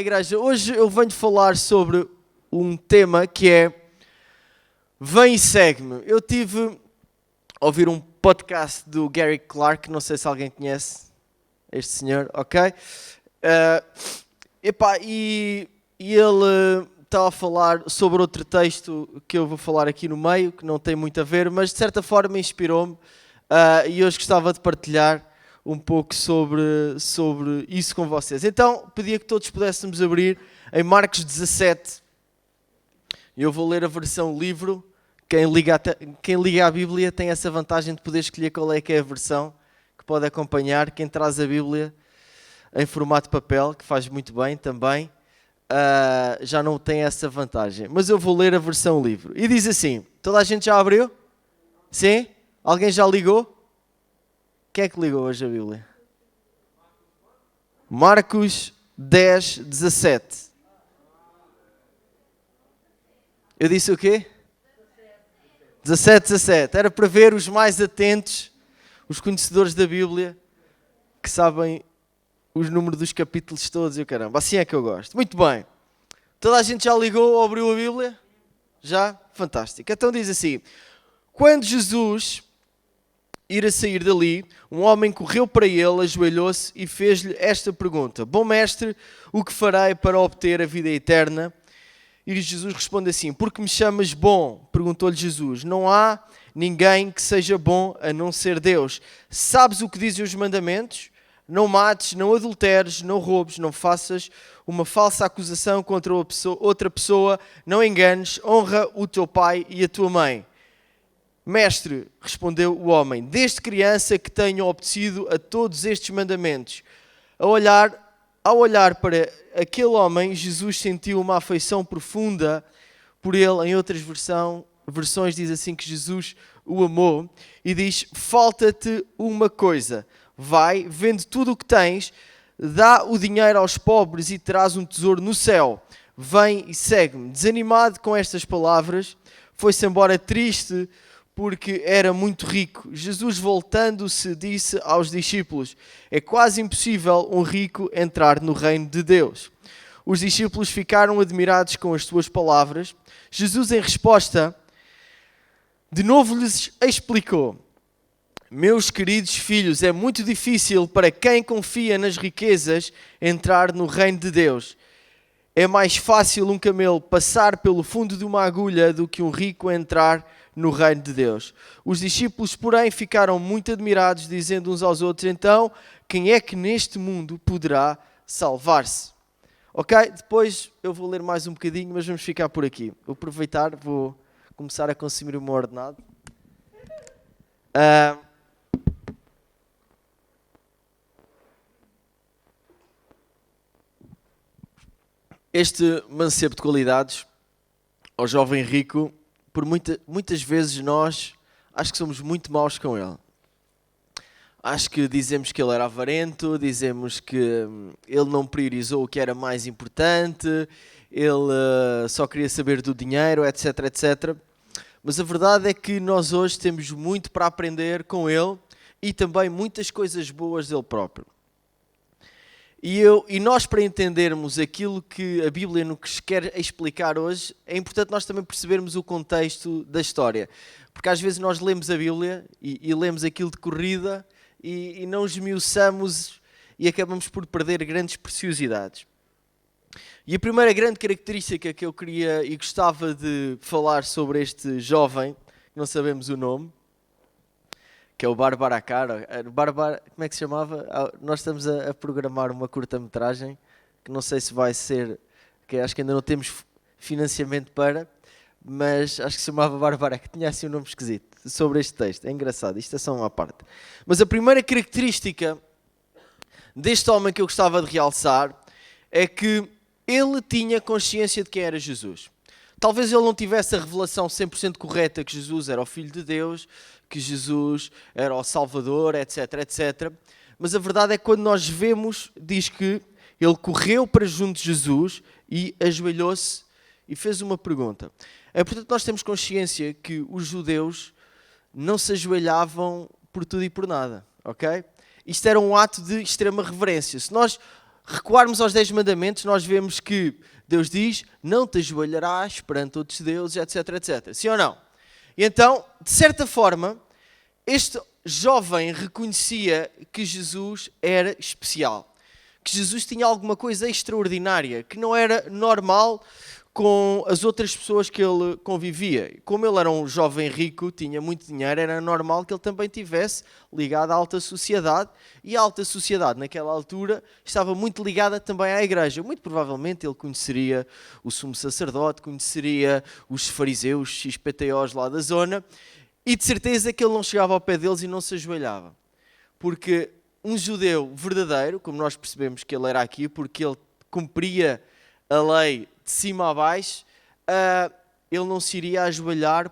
igreja, hoje eu venho falar sobre um tema que é Vem e segue-me. Eu tive a ouvir um podcast do Gary Clark, não sei se alguém conhece este senhor, ok? E ele estava a falar sobre outro texto que eu vou falar aqui no meio, que não tem muito a ver, mas de certa forma inspirou-me e hoje gostava de partilhar um pouco sobre isso com vocês. Então, pedia que todos pudéssemos abrir em Marcos 17. Eu vou ler a versão livro. Quem liga à Bíblia tem essa vantagem de poder escolher qual é que é a versão que pode acompanhar. Quem traz a Bíblia em formato de papel, que faz muito bem também, já não tem essa vantagem. Mas eu vou ler a versão livro. E diz assim, toda a gente já abriu? Sim? Alguém já ligou? Quem é que ligou hoje a Bíblia? Marcos 10, 17. Eu disse o quê? 17, 17. Era para ver os mais atentos, os conhecedores da Bíblia, que sabem os números dos capítulos todos e o caramba. Assim é que eu gosto. Muito bem. Toda a gente já ligou ou abriu a Bíblia? Já? Fantástico. Então diz assim, quando Jesus ir sair dali, um homem correu para ele, ajoelhou-se e fez-lhe esta pergunta. Bom mestre, o que farei para obter a vida eterna? E Jesus responde assim, por que me chamas bom? Perguntou-lhe Jesus. Não há ninguém que seja bom a não ser Deus. Sabes o que dizem os mandamentos? Não mates, não adulteres, não roubes, não faças uma falsa acusação contra outra pessoa, não enganes, honra o teu pai e a tua mãe. Mestre, respondeu o homem, desde criança que tenho obedecido a todos estes mandamentos. Ao olhar para aquele homem, Jesus sentiu uma afeição profunda por ele. Em outras versões diz assim que Jesus o amou e diz, falta-te uma coisa. Vai, vende tudo o que tens, dá o dinheiro aos pobres e terás um tesouro no céu. Vem e segue-me. Desanimado com estas palavras, foi-se embora triste porque era muito rico. Jesus, voltando-se, disse aos discípulos, é quase impossível um rico entrar no reino de Deus. Os discípulos ficaram admirados com as suas palavras. Jesus, em resposta, de novo lhes explicou, meus queridos filhos, é muito difícil para quem confia nas riquezas entrar no reino de Deus. É mais fácil um camelo passar pelo fundo de uma agulha do que um rico entrar no reino de Deus. Os discípulos, porém, ficaram muito admirados, dizendo uns aos outros, então, quem é que neste mundo poderá salvar-se? Ok? Depois eu vou ler mais um bocadinho, mas vamos ficar por aqui. Vou aproveitar, vou começar a consumir o meu ordenado. Este mancebo de qualidades, ao jovem rico, por muitas vezes nós acho que somos muito maus com ele. Acho que dizemos que ele era avarento, dizemos que ele não priorizou o que era mais importante, ele só queria saber do dinheiro, etc, etc. Mas a verdade é que nós hoje temos muito para aprender com ele e também muitas coisas boas dele próprio. E nós, para entendermos aquilo que a Bíblia nos quer explicar hoje, é importante nós também percebermos o contexto da história. Porque às vezes nós lemos a Bíblia e lemos aquilo de corrida e não esmiuçamos e acabamos por perder grandes preciosidades. E a primeira grande característica que eu queria e gostava de falar sobre este jovem, não sabemos o nome, que é o Barbaracar, como é que se chamava? Nós estamos a programar uma curta-metragem, que não sei se vai ser, que acho que ainda não temos financiamento para, mas acho que se chamava Barbaracar, que tinha assim um nome esquisito, sobre este texto. É engraçado, isto é só uma parte. Mas a primeira característica deste homem que eu gostava de realçar é que ele tinha consciência de quem era Jesus. Talvez ele não tivesse a revelação 100% correta que Jesus era o Filho de Deus, que Jesus era o Salvador, etc, etc. Mas a verdade é que quando nós vemos, diz que ele correu para junto de Jesus e ajoelhou-se e fez uma pergunta. É portanto nós temos consciência que os judeus não se ajoelhavam por tudo e por nada, ok? Isto era um ato de extrema reverência. Se nós recuarmos aos 10 mandamentos, nós vemos que Deus diz, não te ajoelharás perante outros deuses, etc, etc. Sim ou não? E então, de certa forma, este jovem reconhecia que Jesus era especial, que Jesus tinha alguma coisa extraordinária, que não era normal com as outras pessoas que ele convivia. Como ele era um jovem rico, tinha muito dinheiro, era normal que ele também tivesse ligado à alta sociedade, e a alta sociedade naquela altura estava muito ligada também à igreja. Muito provavelmente ele conheceria o sumo sacerdote, conheceria os fariseus, XPTOs lá da zona, e de certeza que ele não chegava ao pé deles e não se ajoelhava. Porque um judeu verdadeiro, como nós percebemos que ele era aqui, porque ele cumpria a lei de cima a baixo, ele não se iria ajoelhar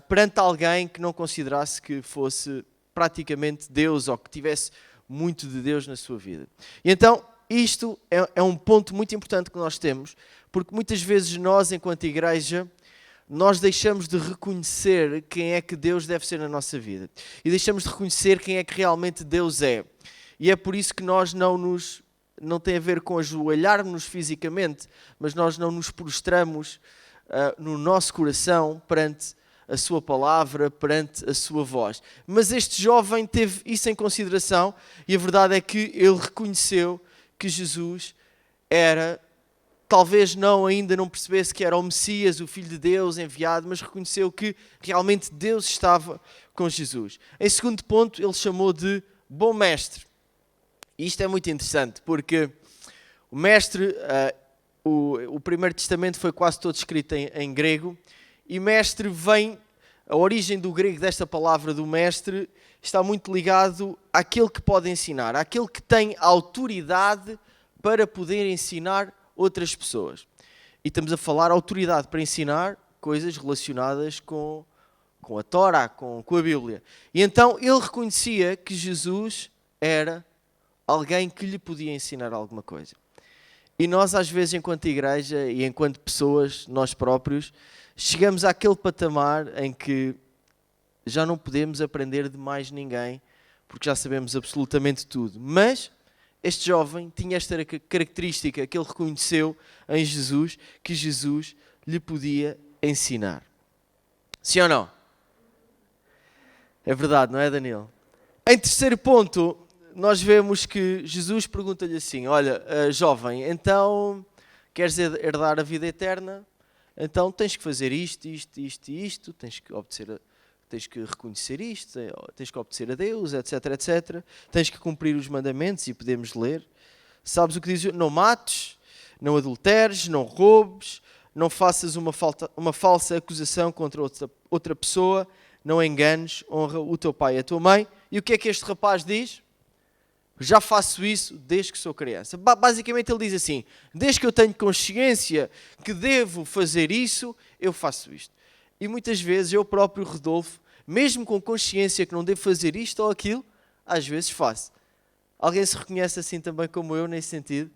perante alguém que não considerasse que fosse praticamente Deus ou que tivesse muito de Deus na sua vida. E então, isto é um ponto muito importante que nós temos, porque muitas vezes nós, enquanto igreja, nós deixamos de reconhecer quem é que Deus deve ser na nossa vida. E deixamos de reconhecer quem é que realmente Deus é. E é por isso que nós não tem a ver com ajoelhar-nos fisicamente, mas nós não nos prostramos no nosso coração perante a sua palavra, perante a sua voz. Mas este jovem teve isso em consideração e a verdade é que ele reconheceu que Jesus era, talvez ainda não percebesse que era o Messias, o Filho de Deus enviado, mas reconheceu que realmente Deus estava com Jesus. Em segundo ponto, ele chamou de bom mestre. E isto é muito interessante, porque o mestre, o Primeiro Testamento foi quase todo escrito em grego, e mestre a origem do grego desta palavra do mestre está muito ligado àquele que pode ensinar, àquele que tem autoridade para poder ensinar outras pessoas. E estamos a falar autoridade para ensinar coisas relacionadas com a Torá, com a Bíblia. E então ele reconhecia que Jesus era alguém que lhe podia ensinar alguma coisa. E nós, às vezes, enquanto igreja e enquanto pessoas, nós próprios, chegamos àquele patamar em que já não podemos aprender de mais ninguém, porque já sabemos absolutamente tudo. Mas este jovem tinha esta característica que ele reconheceu em Jesus, que Jesus lhe podia ensinar. Sim ou não? É verdade, não é, Daniel? Em terceiro ponto, nós vemos que Jesus pergunta-lhe assim, olha, jovem, então queres herdar a vida eterna? Então tens que fazer isto, isto, isto e isto, tens que reconhecer isto, tens que obedecer a Deus, etc, etc. Tens que cumprir os mandamentos e podemos ler. Sabes o que diz? Não mates, não adulteres, não roubes, não faças uma falsa acusação contra outra pessoa, não enganes, honra o teu pai e a tua mãe. E o que é que este rapaz diz? Já faço isso desde que sou criança. Basicamente ele diz assim, desde que eu tenho consciência que devo fazer isso, eu faço isto. E muitas vezes eu próprio, Rodolfo, mesmo com consciência que não devo fazer isto ou aquilo, às vezes faço. Alguém se reconhece assim também como eu nesse sentido?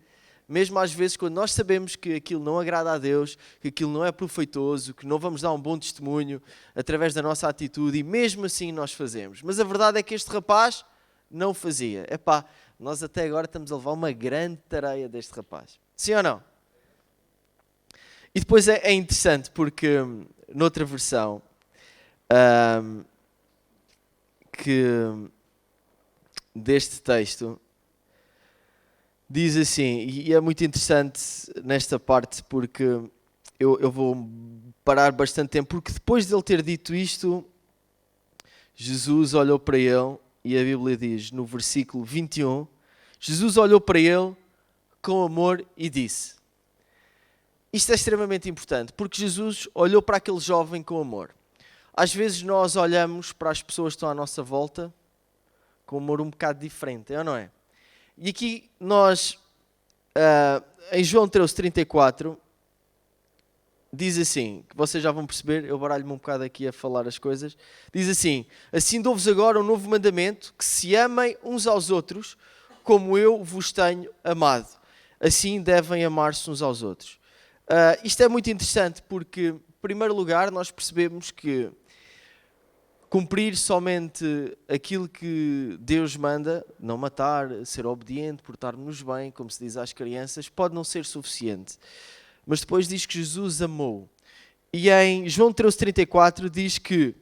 Mesmo às vezes quando nós sabemos que aquilo não agrada a Deus, que aquilo não é proveitoso, que não vamos dar um bom testemunho através da nossa atitude e mesmo assim nós fazemos. Mas a verdade é que este rapaz não o fazia. Epá, nós até agora estamos a levar uma grande tareia deste rapaz. Sim ou não? E depois é interessante porque noutra versão deste texto diz assim, e é muito interessante nesta parte porque eu vou parar bastante tempo, porque depois de ele ter dito isto, Jesus olhou para ele e a Bíblia diz no versículo 21, Jesus olhou para ele com amor e disse. Isto é extremamente importante, porque Jesus olhou para aquele jovem com amor. Às vezes nós olhamos para as pessoas que estão à nossa volta com um amor um bocado diferente, é ou não é? E aqui nós, em João 13:34, diz assim, que vocês já vão perceber, eu baralho-me um bocado aqui a falar as coisas, diz assim, assim dou-vos agora um novo mandamento, que se amem uns aos outros, como eu vos tenho amado. Assim devem amar-se uns aos outros. Isto é muito interessante porque, em primeiro lugar, nós percebemos que cumprir somente aquilo que Deus manda, não matar, ser obediente, portar-nos bem, como se diz às crianças, pode não ser suficiente. Mas depois diz que Jesus amou. E em João 13:34 diz que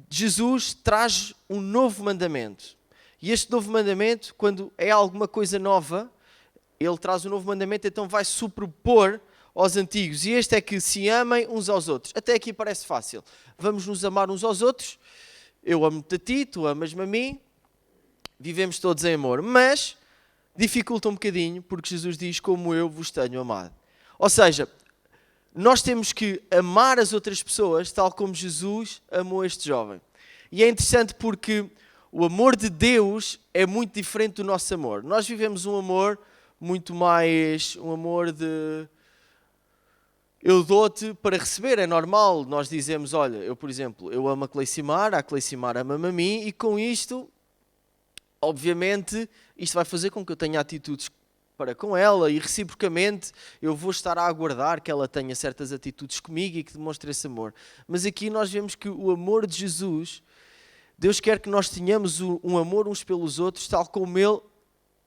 Jesus traz um novo mandamento. E este novo mandamento, quando é alguma coisa nova, ele traz um novo mandamento, então vai superpor aos antigos. E este é que se amem uns aos outros. Até aqui parece fácil. Vamos nos amar uns aos outros. Eu amo-te a ti, tu amas-me a mim. Vivemos todos em amor. Mas dificulta um bocadinho, porque Jesus diz como eu vos tenho amado. Ou seja, nós temos que amar as outras pessoas tal como Jesus amou este jovem. E é interessante porque o amor de Deus é muito diferente do nosso amor. Nós vivemos um amor muito mais, um amor de eu dou-te para receber, é normal. Nós dizemos, olha, eu por exemplo, eu amo a Cleicimar ama-me a mim e com isto, obviamente, isto vai fazer com que eu tenha atitudes para com ela e reciprocamente eu vou estar a aguardar que ela tenha certas atitudes comigo e que demonstre esse amor. Mas aqui nós vemos que o amor de Jesus, Deus quer que nós tenhamos um amor uns pelos outros tal como Ele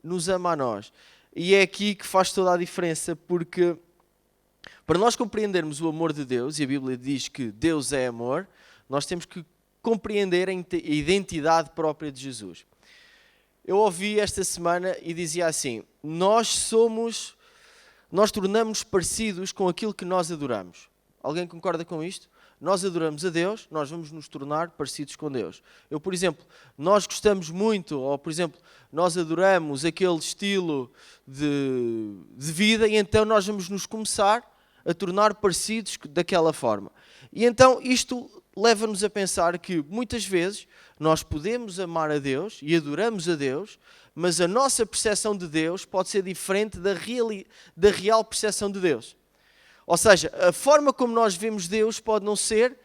nos ama a nós. E é aqui que faz toda a diferença, porque para nós compreendermos o amor de Deus, e a Bíblia diz que Deus é amor, nós temos que compreender a identidade própria de Jesus. Eu ouvi esta semana e dizia assim, nós tornamos-nos parecidos com aquilo que nós adoramos. Alguém concorda com isto? Nós adoramos a Deus, nós vamos nos tornar parecidos com Deus. Eu, por exemplo, nós gostamos muito, ou por exemplo, nós adoramos aquele estilo de vida e então nós vamos nos começar a tornar parecidos daquela forma. E então isto leva-nos a pensar que muitas vezes nós podemos amar a Deus e adoramos a Deus, mas a nossa percepção de Deus pode ser diferente da real percepção de Deus. Ou seja, a forma como nós vemos Deus pode não ser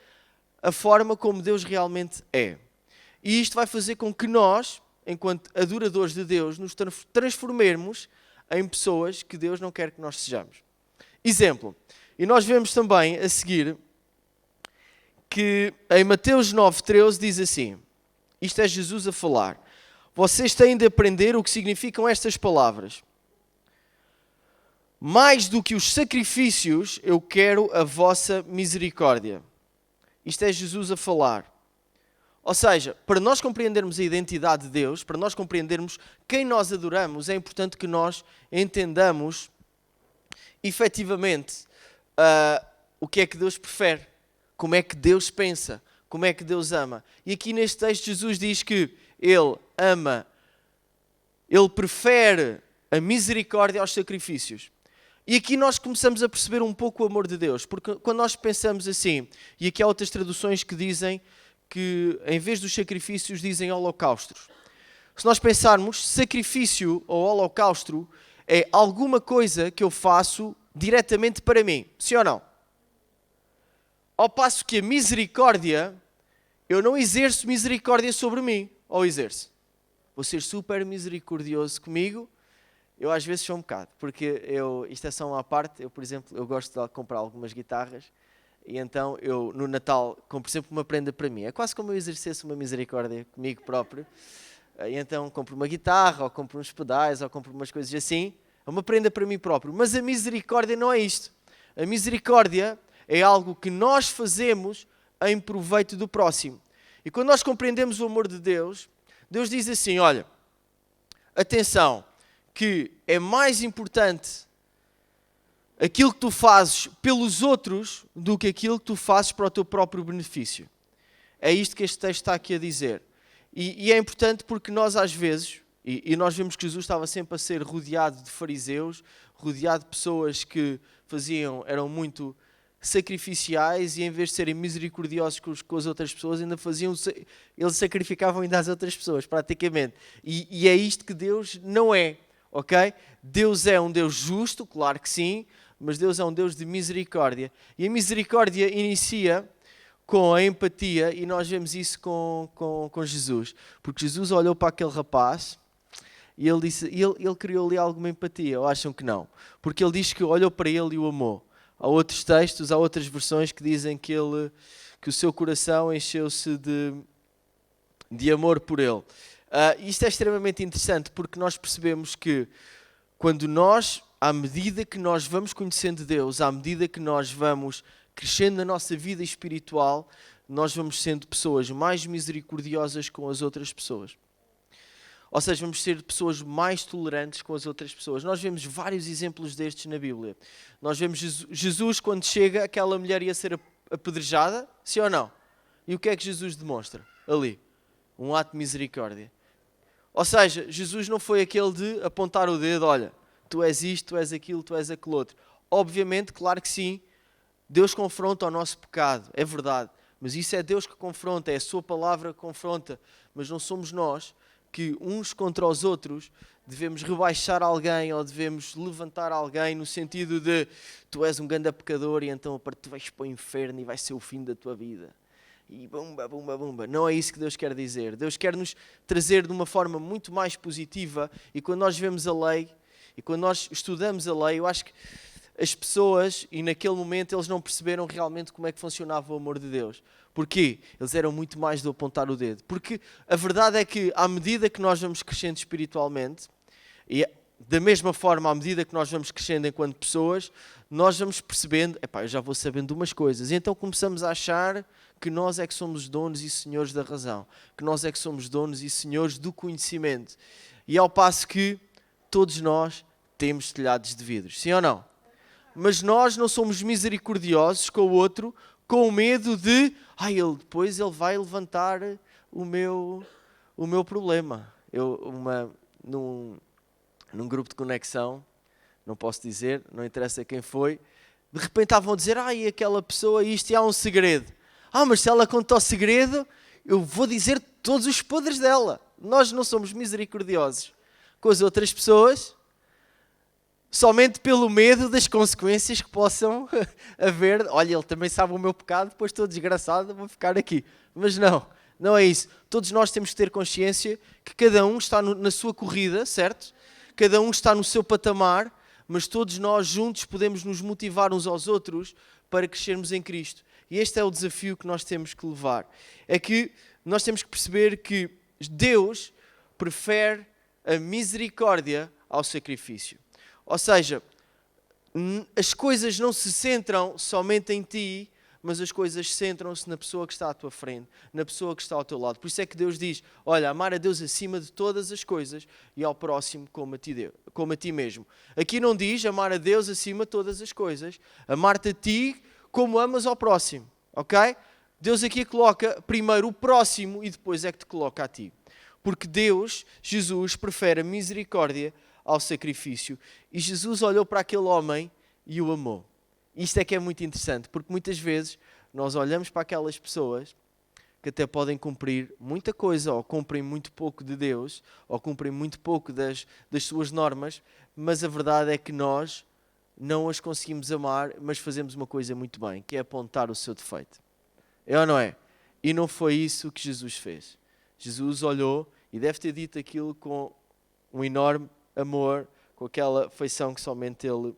a forma como Deus realmente é. E isto vai fazer com que nós, enquanto adoradores de Deus, nos transformemos em pessoas que Deus não quer que nós sejamos. Exemplo, e nós vemos também a seguir que em Mateus 9:13 diz assim, isto é Jesus a falar, vocês têm de aprender o que significam estas palavras. Mais do que os sacrifícios, eu quero a vossa misericórdia. Isto é Jesus a falar. Ou seja, para nós compreendermos a identidade de Deus, para nós compreendermos quem nós adoramos, é importante que nós entendamos efetivamente o que é que Deus prefere, como é que Deus pensa, como é que Deus ama. E aqui neste texto Jesus diz que Ele ama, Ele prefere a misericórdia aos sacrifícios. E aqui nós começamos a perceber um pouco o amor de Deus, porque quando nós pensamos assim, e aqui há outras traduções que dizem que em vez dos sacrifícios dizem holocaustos. Se nós pensarmos, sacrifício ou holocausto é alguma coisa que eu faço diretamente para mim, sim ou não? Ao passo que a misericórdia, eu não exerço misericórdia sobre mim, ou exerço? Vou ser super misericordioso comigo. Eu às vezes sou um bocado, porque isto é só uma parte, eu por exemplo, eu gosto de comprar algumas guitarras e então eu no Natal compro sempre uma prenda para mim. É quase como eu exercesse uma misericórdia comigo próprio. E então compro uma guitarra, ou compro uns pedais, ou compro umas coisas assim. É uma prenda para mim próprio. Mas a misericórdia não é isto. A misericórdia é algo que nós fazemos em proveito do próximo. E quando nós compreendemos o amor de Deus, Deus diz assim, olha, atenção, que é mais importante aquilo que tu fazes pelos outros do que aquilo que tu fazes para o teu próprio benefício. É isto que este texto está aqui a dizer. E é importante porque nós às vezes, e nós vemos que Jesus estava sempre a ser rodeado de fariseus, rodeado de pessoas que eram muito sacrificiais e em vez de serem misericordiosos com as outras pessoas, ainda eles sacrificavam ainda as outras pessoas, praticamente. E é isto que Deus não é. Ok? Deus é um Deus justo, claro que sim, mas Deus é um Deus de misericórdia. E a misericórdia inicia com a empatia e nós vemos isso com Jesus. Porque Jesus olhou para aquele rapaz e ele criou ali alguma empatia, ou acham que não? Porque ele diz que olhou para ele e o amou. Há outros textos, há outras versões que dizem que o seu coração encheu-se de amor por ele. Isto é extremamente interessante porque nós percebemos que quando nós, à medida que nós vamos conhecendo Deus, à medida que nós vamos crescendo na nossa vida espiritual, nós vamos sendo pessoas mais misericordiosas com as outras pessoas. Ou seja, vamos ser pessoas mais tolerantes com as outras pessoas. Nós vemos vários exemplos destes na Bíblia. Nós vemos Jesus quando chega, aquela mulher ia ser apedrejada, sim ou não? E o que é que Jesus demonstra ali? Um ato de misericórdia. Ou seja, Jesus não foi aquele de apontar o dedo, olha, tu és isto, tu és aquilo, tu és aquele outro. Obviamente, claro que sim, Deus confronta o nosso pecado, é verdade. Mas isso é Deus que confronta, é a sua palavra que confronta. Mas não somos nós que uns contra os outros devemos rebaixar alguém ou devemos levantar alguém no sentido de tu és um grande pecador e então tu vais para o inferno e vai ser o fim da tua vida. E bumba, bumba, bumba. Não é isso que Deus quer dizer. Deus quer nos trazer de uma forma muito mais positiva e quando nós vemos a lei e quando nós estudamos a lei, eu acho que as pessoas, e naquele momento eles não perceberam realmente como é que funcionava o amor de Deus. Porquê? Eles eram muito mais do apontar o dedo. Porque a verdade é que à medida que nós vamos crescendo espiritualmente, e da mesma forma, à medida que nós vamos crescendo enquanto pessoas, nós vamos percebendo, eu já vou sabendo umas coisas. E então começamos a achar que nós é que somos donos e senhores da razão. Que nós é que somos donos e senhores do conhecimento. E ao passo que todos nós temos telhados de vidros. Sim ou não? Mas nós não somos misericordiosos com o outro, com o medo de, depois ele vai levantar o meu problema. Num grupo de conexão, não posso dizer, não interessa quem foi, de repente estavam a dizer, aquela pessoa, isto e há um segredo. Mas se ela conta o segredo, eu vou dizer todos os podres dela. Nós não somos misericordiosos com as outras pessoas, somente pelo medo das consequências que possam haver. Olha, ele também sabe o meu pecado, depois estou desgraçado, vou ficar aqui. Mas não é isso. Todos nós temos que ter consciência que cada um está na sua corrida, certo? Cada um está no seu patamar, mas todos nós juntos podemos nos motivar uns aos outros para crescermos em Cristo. E este é o desafio que nós temos que levar. É que nós temos que perceber que Deus prefere a misericórdia ao sacrifício. Ou seja, as coisas não se centram somente em ti, mas as coisas centram-se na pessoa que está à tua frente, na pessoa que está ao teu lado. Por isso é que Deus diz, olha, amar a Deus acima de todas as coisas e ao próximo como a ti mesmo. Aqui não diz amar a Deus acima de todas as coisas, amar-te a ti como amas ao próximo, ok? Deus aqui coloca primeiro o próximo e depois é que te coloca a ti. Porque Deus, Jesus, prefere a misericórdia ao sacrifício. E Jesus olhou para aquele homem e o amou. Isto é que é muito interessante, porque muitas vezes nós olhamos para aquelas pessoas que até podem cumprir muita coisa, ou cumprem muito pouco de Deus, ou cumprem muito pouco das suas normas, mas a verdade é que nós não as conseguimos amar, mas fazemos uma coisa muito bem, que é apontar o seu defeito. É ou não é? E não foi isso que Jesus fez. Jesus olhou e deve ter dito aquilo com um enorme amor, com aquela afeição que somente Ele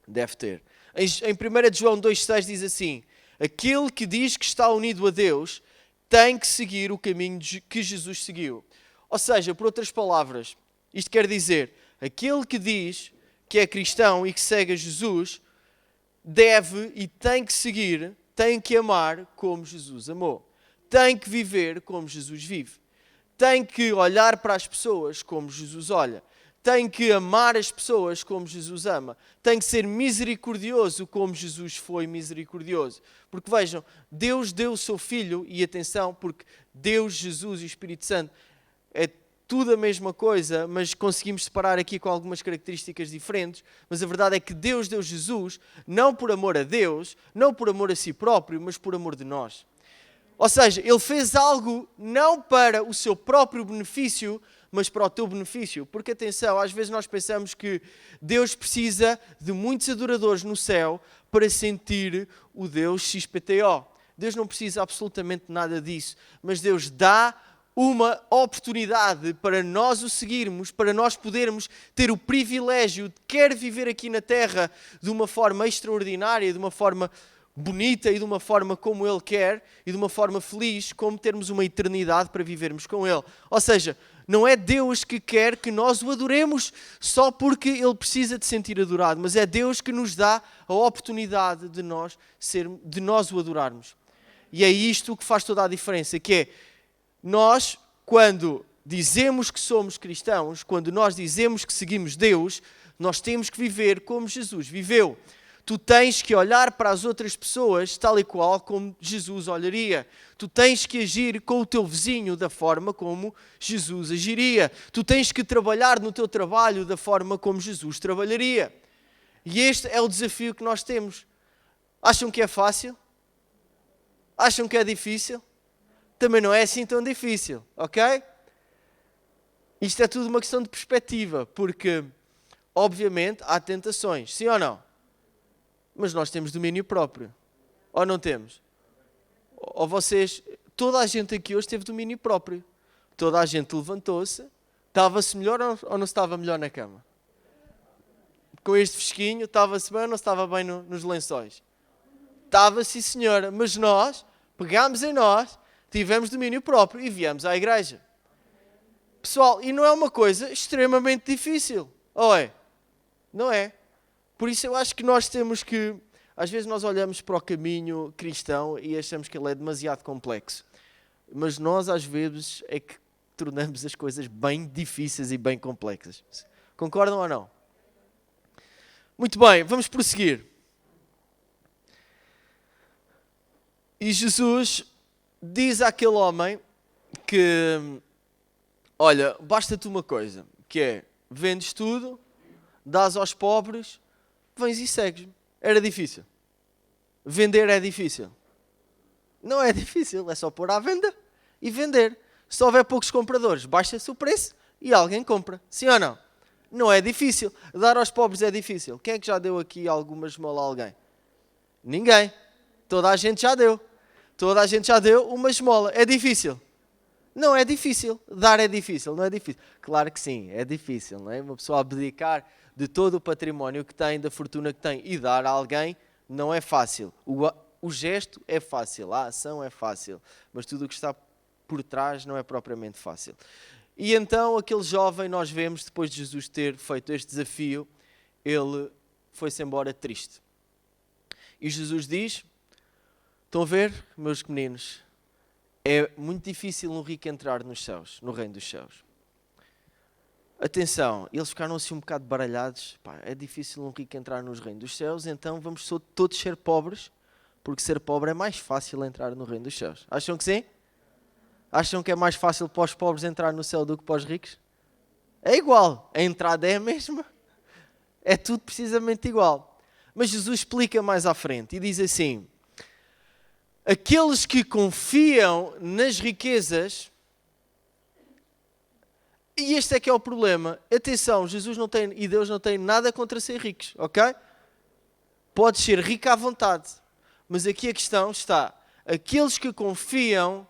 deve ter. Em 1 João 2,6 diz assim, aquele que diz que está unido a Deus tem que seguir o caminho que Jesus seguiu. Ou seja, por outras palavras, isto quer dizer, aquele que diz que é cristão e que segue a Jesus, deve e tem que seguir, tem que amar como Jesus amou. Tem que viver como Jesus vive. Tem que olhar para as pessoas como Jesus olha. Tem que amar as pessoas como Jesus ama. Tem que ser misericordioso como Jesus foi misericordioso. Porque vejam, Deus deu o seu Filho, e atenção, porque Deus, Jesus e o Espírito Santo é tudo a mesma coisa, mas conseguimos separar aqui com algumas características diferentes. Mas a verdade é que Deus deu Jesus, não por amor a Deus, não por amor a si próprio, mas por amor de nós. Ou seja, Ele fez algo não para o seu próprio benefício, mas para o teu benefício. Porque, atenção, às vezes nós pensamos que Deus precisa de muitos adoradores no céu para sentir o Deus XPTO. Deus não precisa absolutamente nada disso, mas Deus dá uma oportunidade para nós o seguirmos, para nós podermos ter o privilégio de quer viver aqui na Terra de uma forma extraordinária, de uma forma bonita e de uma forma como Ele quer e de uma forma feliz, como termos uma eternidade para vivermos com Ele. Ou seja, não é Deus que quer que nós o adoremos só porque Ele precisa de sentir adorado, mas é Deus que nos dá a oportunidade de nós o adorarmos. E é isto que faz toda a diferença, que é nós, quando dizemos que somos cristãos, quando nós dizemos que seguimos Deus, nós temos que viver como Jesus viveu. Tu tens que olhar para as outras pessoas tal e qual como Jesus olharia. Tu tens que agir com o teu vizinho da forma como Jesus agiria. Tu tens que trabalhar no teu trabalho da forma como Jesus trabalharia. E este é o desafio que nós temos. Acham que é fácil? Acham que é difícil? Também não é assim tão difícil, ok? Isto é tudo uma questão de perspectiva, porque, obviamente, há tentações, sim ou não? Mas nós temos domínio próprio, ou não temos? Ou vocês, toda a gente aqui hoje teve domínio próprio. Toda a gente levantou-se, estava-se melhor ou não estava melhor na cama? Com este fresquinho, estava-se bem ou não estava bem nos lençóis? Estava, sim senhora, mas nós pegámos em nós, tivemos domínio próprio e viemos à igreja. Pessoal, e não é uma coisa extremamente difícil, ou é? Não é? Por isso eu acho que nós temos que, às vezes nós olhamos para o caminho cristão e achamos que ele é demasiado complexo. Mas nós às vezes é que tornamos as coisas bem difíceis e bem complexas. Concordam ou não? Muito bem, vamos prosseguir. E Jesus diz àquele homem que, olha, basta-te uma coisa, que é, vendes tudo, dás aos pobres, vens e segues-me. Era difícil. Vender é difícil. Não é difícil, é só pôr à venda e vender. Se houver poucos compradores, baixa-se o preço e alguém compra. Sim ou não? Não é difícil. Dar aos pobres é difícil. Quem é que já deu aqui alguma esmola a alguém? Ninguém. Toda a gente já deu. Toda a gente já deu uma esmola. É difícil? Não é difícil. Dar é difícil, não é difícil. Claro que sim, é difícil, não é? Uma pessoa abdicar de todo o património que tem, da fortuna que tem e dar a alguém, não é fácil. O gesto é fácil, a ação é fácil, mas tudo o que está por trás não é propriamente fácil. E então aquele jovem, nós vemos, depois de Jesus ter feito este desafio, ele foi-se embora triste. E Jesus diz... Estão a ver, meus meninos? É muito difícil um rico entrar nos céus, no reino dos céus. Atenção, eles ficaram assim um bocado baralhados. Pá, é difícil um rico entrar no reino dos céus, então vamos todos ser pobres, porque ser pobre é mais fácil entrar no reino dos céus. Acham que sim? Acham que é mais fácil para os pobres entrar no céu do que para os ricos? É igual, a entrada é a mesma. É tudo precisamente igual. Mas Jesus explica mais à frente e diz assim... Aqueles que confiam nas riquezas, e este é que é o problema. Atenção, Jesus não tem, e Deus não tem nada contra ser ricos, ok? Podes ser rico à vontade, mas aqui a questão está, aqueles que confiam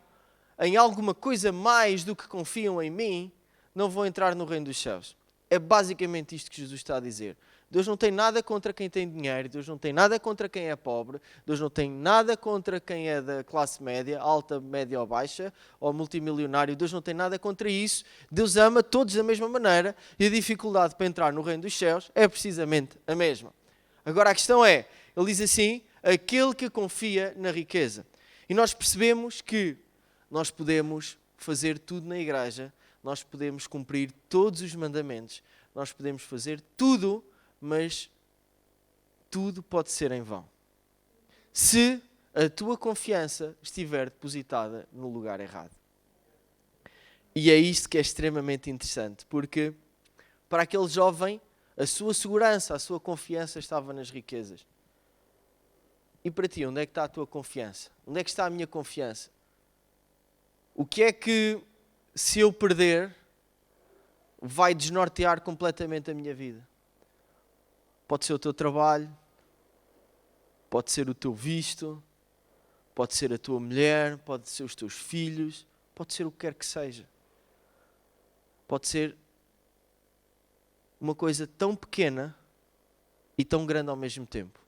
em alguma coisa mais do que confiam em mim, não vão entrar no reino dos céus. É basicamente isto que Jesus está a dizer. Deus não tem nada contra quem tem dinheiro, Deus não tem nada contra quem é pobre, Deus não tem nada contra quem é da classe média, alta, média ou baixa, ou multimilionário, Deus não tem nada contra isso. Deus ama todos da mesma maneira e a dificuldade para entrar no reino dos céus é precisamente a mesma. Agora a questão é, ele diz assim, aquele que confia na riqueza. E nós percebemos que nós podemos fazer tudo na igreja, nós podemos cumprir todos os mandamentos, nós podemos fazer tudo, mas tudo pode ser em vão. Se a tua confiança estiver depositada no lugar errado. E é isto que é extremamente interessante, porque para aquele jovem, a sua segurança, a sua confiança estava nas riquezas. E para ti, onde é que está a tua confiança? Onde é que está a minha confiança? O que é que, se eu perder, vai desnortear completamente a minha vida? Pode ser o teu trabalho, pode ser o teu visto, pode ser a tua mulher, pode ser os teus filhos, Pode ser o que quer que seja. Pode ser uma coisa tão pequena e tão grande ao mesmo tempo.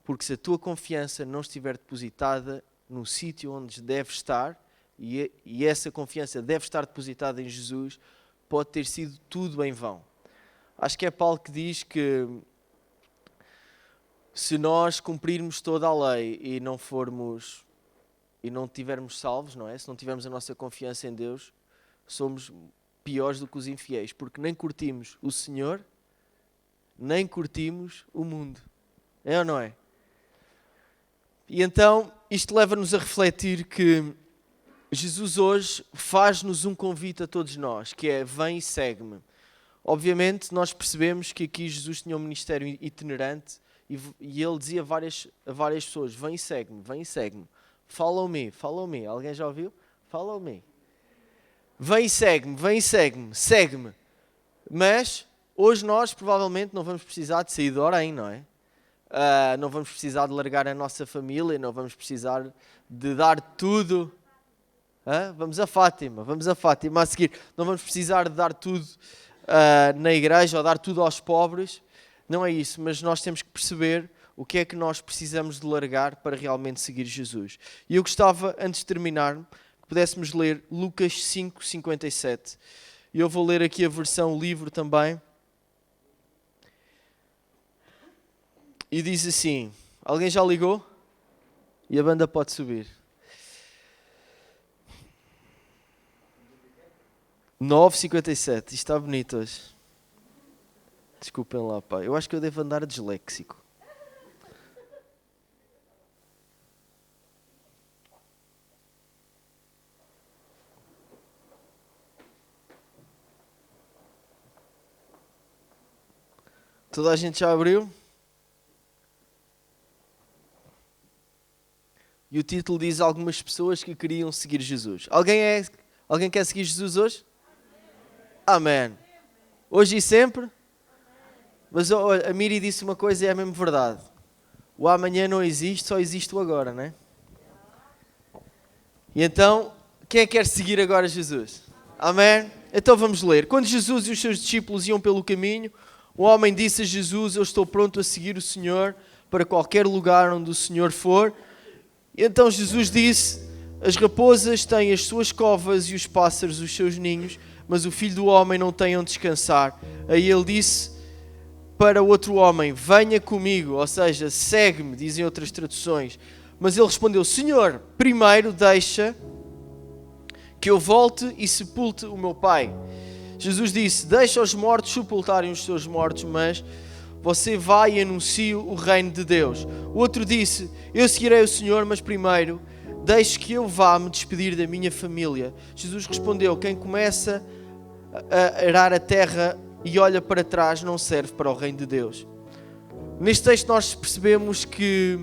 Porque se a tua confiança não estiver depositada no sítio onde deve estar, e essa confiança deve estar depositada em Jesus, pode ter sido tudo em vão. Acho que é Paulo que diz que se nós cumprirmos toda a lei e não tivermos salvos, não é? Se não tivermos a nossa confiança em Deus, somos piores do que os infiéis, porque nem curtimos o Senhor, nem curtimos o mundo. É ou não é? E então, isto leva-nos a refletir que Jesus hoje faz-nos um convite a todos nós, que é: vem e segue-me. Obviamente, nós percebemos que aqui Jesus tinha um ministério itinerante e ele dizia a várias pessoas: vem e segue-me, vem e segue-me. Follow me, follow me. Alguém já ouviu? Follow me. Vem e segue-me, segue-me. Mas hoje nós provavelmente não vamos precisar de sair de Orem, não é? Não vamos precisar de largar a nossa família, não vamos precisar de dar tudo. Vamos a Fátima a seguir. Não vamos precisar de dar tudo na igreja ou dar tudo aos pobres. Não é isso, mas nós temos que perceber o que é que nós precisamos de largar para realmente seguir Jesus. E eu gostava, antes de terminar, que pudéssemos ler Lucas 5:57. E eu vou ler aqui a versão livre também. E diz assim: alguém já ligou? E a banda pode subir. 9:57. Isto está bonito hoje. Desculpem lá, pá. Eu acho que eu devo andar disléxico. Toda a gente já abriu? E o título diz: algumas pessoas que queriam seguir Jesus. Alguém quer seguir Jesus hoje? Amém. Hoje e sempre? Mas olha, a Miri disse uma coisa e é mesmo verdade. O amanhã não existe, só existe o agora, não é? E então, quem é que quer seguir agora Jesus? Amém? Então vamos ler. Quando Jesus e os seus discípulos iam pelo caminho, o homem disse a Jesus: eu estou pronto a seguir o Senhor para qualquer lugar onde o Senhor for. E então Jesus disse: as raposas têm as suas covas e os pássaros os seus ninhos, mas o Filho do Homem não tem onde descansar. Aí ele disse para o outro homem: venha comigo, ou seja, segue-me, dizem outras traduções. Mas ele respondeu: Senhor, primeiro deixa que eu volte e sepulte o meu pai. Jesus disse: deixa os mortos sepultarem os seus mortos, mas você vai e anuncia o reino de Deus. O outro disse: eu seguirei o Senhor, mas primeiro deixe que eu vá me despedir da minha família. Jesus respondeu: quem começa a arar a terra e olha para trás não serve para o reino de Deus. Neste texto nós percebemos que,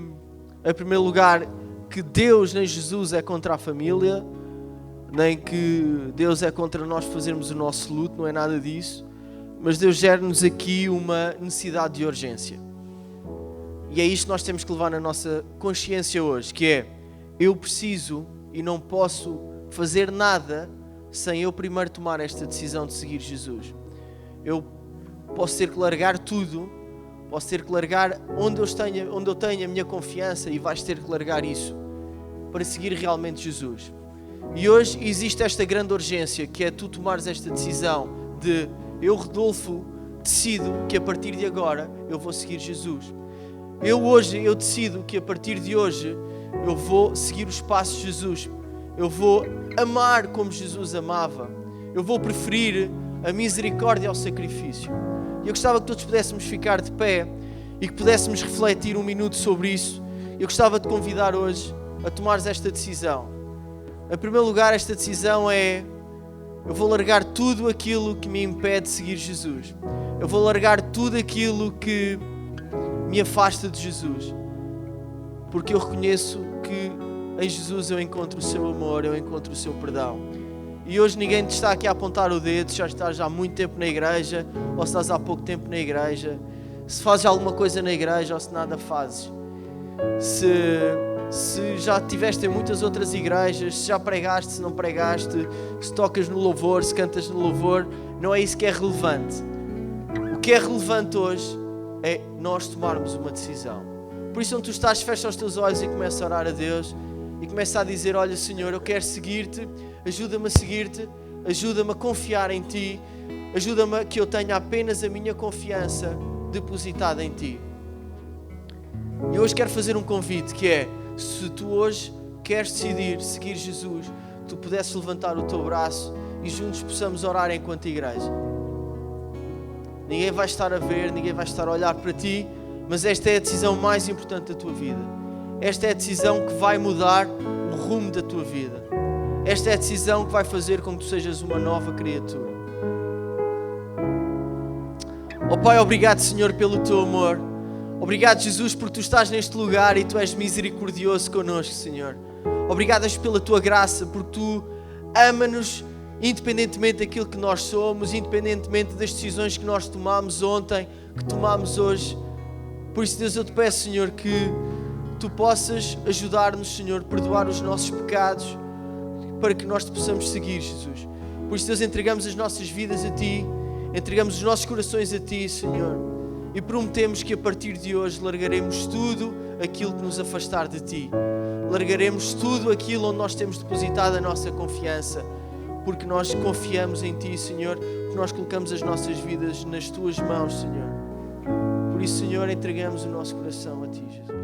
em primeiro lugar, que Deus nem Jesus é contra a família, nem que Deus é contra nós fazermos o nosso luto, não é nada disso. Mas Deus gera-nos aqui uma necessidade de urgência. E é isto que nós temos que levar na nossa consciência hoje, que é: eu preciso e não posso fazer nada sem eu primeiro tomar esta decisão de seguir Jesus. Eu posso ter que largar tudo, posso ter que largar onde eu tenho a minha confiança, e vais ter que largar isso para seguir realmente Jesus. E hoje existe esta grande urgência, que é tu tomares esta decisão de: eu, Rodolfo, decido que a partir de agora eu vou seguir Jesus. Eu decido que a partir de hoje eu vou seguir os passos de Jesus. Eu vou amar como Jesus amava. Eu vou preferir a misericórdia ao sacrifício. E eu gostava que todos pudéssemos ficar de pé e que pudéssemos refletir um minuto sobre isso. Eu gostava de convidar hoje a tomares esta decisão. Em primeiro lugar, esta decisão é: eu vou largar tudo aquilo que me impede de seguir Jesus. Eu vou largar tudo aquilo que me afasta de Jesus. Porque eu reconheço que em Jesus eu encontro o seu amor, eu encontro o seu perdão. E hoje ninguém te está aqui a apontar o dedo, se já estás há muito tempo na igreja, ou se estás há pouco tempo na igreja, se fazes alguma coisa na igreja ou se nada fazes. Se se já estiveste em muitas outras igrejas, se já pregaste, se não pregaste, se tocas no louvor, se cantas no louvor, não é isso que é relevante. O que é relevante hoje é nós tomarmos uma decisão. Por isso, onde tu estás, fecha os teus olhos e começa a orar a Deus e começa a dizer: olha, Senhor, eu quero seguir-te, ajuda-me a seguir-te, ajuda-me a confiar em Ti, ajuda-me a que eu tenha apenas a minha confiança depositada em Ti. E hoje quero fazer um convite, que é: se tu hoje queres decidir seguir Jesus, tu pudesses levantar o teu braço e juntos possamos orar enquanto igreja. Ninguém vai estar a ver, ninguém vai estar a olhar para ti, mas esta é a decisão mais importante da tua vida. Esta é a decisão que vai mudar o rumo da tua vida. Esta é a decisão que vai fazer com que tu sejas uma nova criatura. Oh Pai, obrigado, Senhor, pelo teu amor. Obrigado, Jesus, porque tu estás neste lugar e tu és misericordioso connosco, Senhor. Obrigado pela tua graça, porque tu ama-nos independentemente daquilo que nós somos, independentemente das decisões que nós tomamos ontem, que tomamos hoje. Por isso, Deus, eu te peço, Senhor, que tu possas ajudar-nos, Senhor, perdoar os nossos pecados, para que nós te possamos seguir, Jesus. Por isso, Deus, entregamos as nossas vidas a Ti, entregamos os nossos corações a Ti, Senhor. E prometemos que a partir de hoje largaremos tudo aquilo que nos afastar de Ti. Largaremos tudo aquilo onde nós temos depositado a nossa confiança, porque nós confiamos em Ti, Senhor, porque nós colocamos as nossas vidas nas Tuas mãos, Senhor. Por isso, Senhor, entregamos o nosso coração a Ti, Jesus.